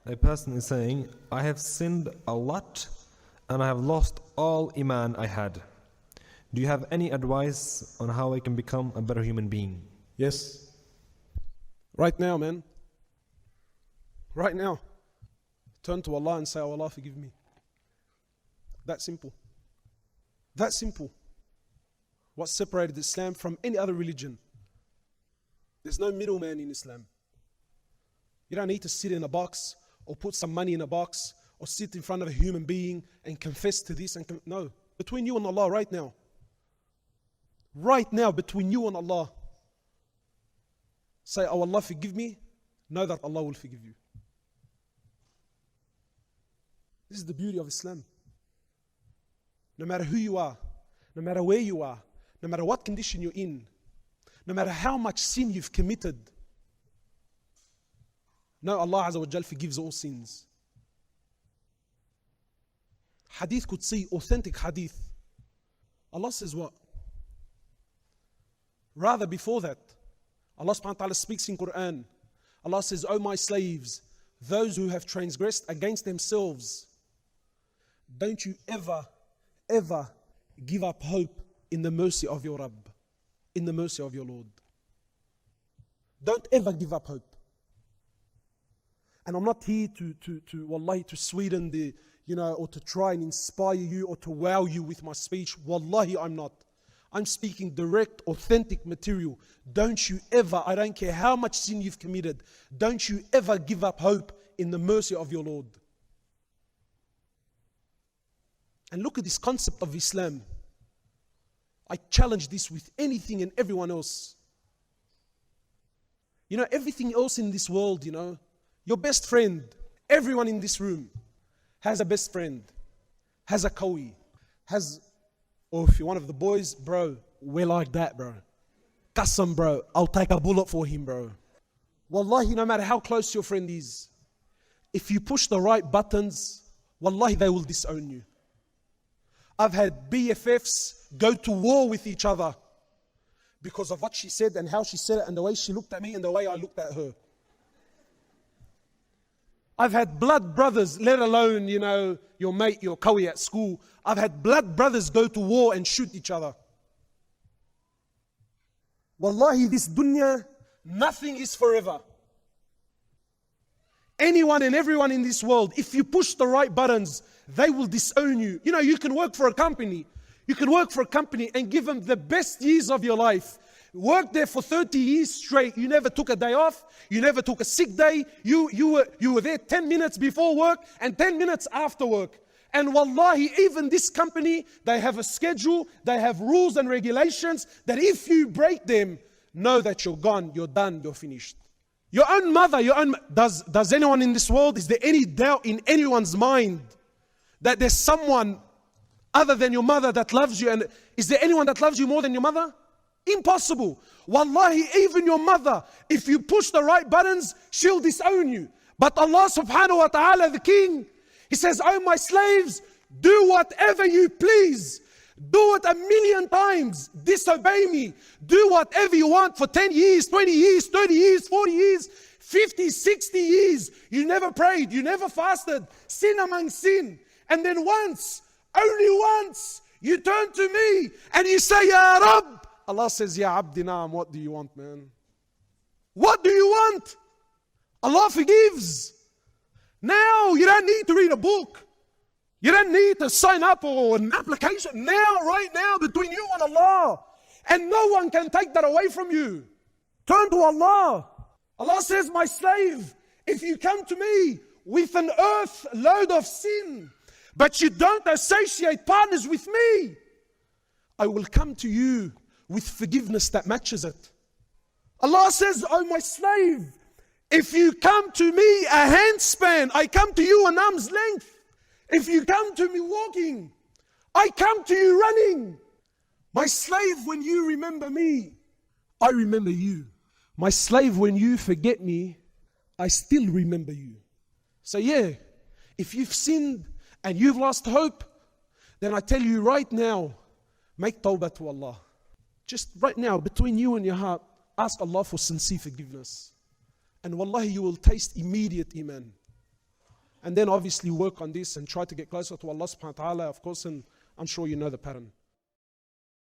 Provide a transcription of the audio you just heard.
A person is saying, I have sinned a lot and I have lost all iman I had. Do you have any advice on how I can become a better human being? Yes. Right now, man. Right now. Turn to Allah and say, oh Allah, forgive me. That simple. That simple. What separated Islam from any other religion? There's no middleman in Islam. You don't need to sit in a box or put some money in a box or sit in front of a human being and confess to this. No. Between you and Allah right now. Right now, between you and Allah. Say, oh Allah, forgive me. Know that Allah will forgive you. This is the beauty of Islam. No matter who you are, no matter where you are, no matter what condition you're in, no matter how much sin you've committed, no, Allah Azza wa Jal forgives all sins. Hadith Qudsi, authentic hadith. Allah says what? Rather before that, Allah subhanahu wa ta'ala speaks in Quran. Allah says, O my slaves, those who have transgressed against themselves, don't you ever give up hope in the mercy of your Rabb, in the mercy of your Lord. Don't ever give up hope. And I'm not here to sweeten the, or to try and inspire you or to wow you with my speech. Wallahi, I'm not. I'm speaking direct, authentic material. Don't you ever, I don't care how much sin you've committed, don't you ever give up hope in the mercy of your Lord. And look at this concept of Islam. I challenge this with anything and everyone else. Everything else in this world, your best friend, everyone in this room has a best friend, has a kawi, or if you're one of the boys, bro, we're like that, bro. Qasam, bro, I'll take a bullet for him, bro. Wallahi, no matter how close your friend is, if you push the right buttons, wallahi, they will disown you. I've had BFFs go to war with each other because of what she said and how she said it and the way she looked at me and the way I looked at her. I've had blood brothers, let alone, your mate, your kawi at school. I've had blood brothers go to war and shoot each other. Wallahi, this dunya, nothing is forever. Anyone and everyone in this world, if you push the right buttons, they will disown you. You can work for a company. You can work for a company and give them the best years of your life. Work there for 30 years straight. You never took a day off. You never took a sick day. You were there 10 minutes before work and 10 minutes after work. And wallahi, even this company, they have a schedule. They have rules and regulations that if you break them, know that you're gone, you're done, you're finished. Your own mother, does anyone in this world, is there any doubt in anyone's mind that there's someone other than your mother that loves you? And is there anyone that loves you more than your mother? Impossible. Wallahi, even your mother, if you push the right buttons, she'll disown you. But Allah subhanahu wa ta'ala, the King, He says, oh my slaves, do whatever you please. Do it 1,000,000 times. Disobey me. Do whatever you want for 10 years, 20 years, 30 years, 40 years, 50, 60 years. You never prayed. You never fasted. Sin among sin. And then once, only once, you turn to me and you say, Ya Rabb. Allah says, Ya Abdi Naam, what do you want, man? What do you want? Allah forgives. Now, you don't need to read a book. You don't need to sign up or an application. Now, right now, between you and Allah. And no one can take that away from you. Turn to Allah. Allah says, my slave, if you come to me with an earth load of sin, but you don't associate partners with me, I will come to you with forgiveness that matches it. Allah says, oh my slave, if you come to me a handspan, I come to you an arm's length. If you come to me walking, I come to you running. My slave, when you remember me, I remember you. My slave, when you forget me, I still remember you. So yeah, if you've sinned and you've lost hope, then I tell you right now, make tawbah to Allah. Just right now, between you and your heart, ask Allah for sincere forgiveness. And wallahi, you will taste immediate iman. and then obviously work on this and try to get closer to Allah subhanahu wa ta'ala, of course, and I'm sure you know the pattern.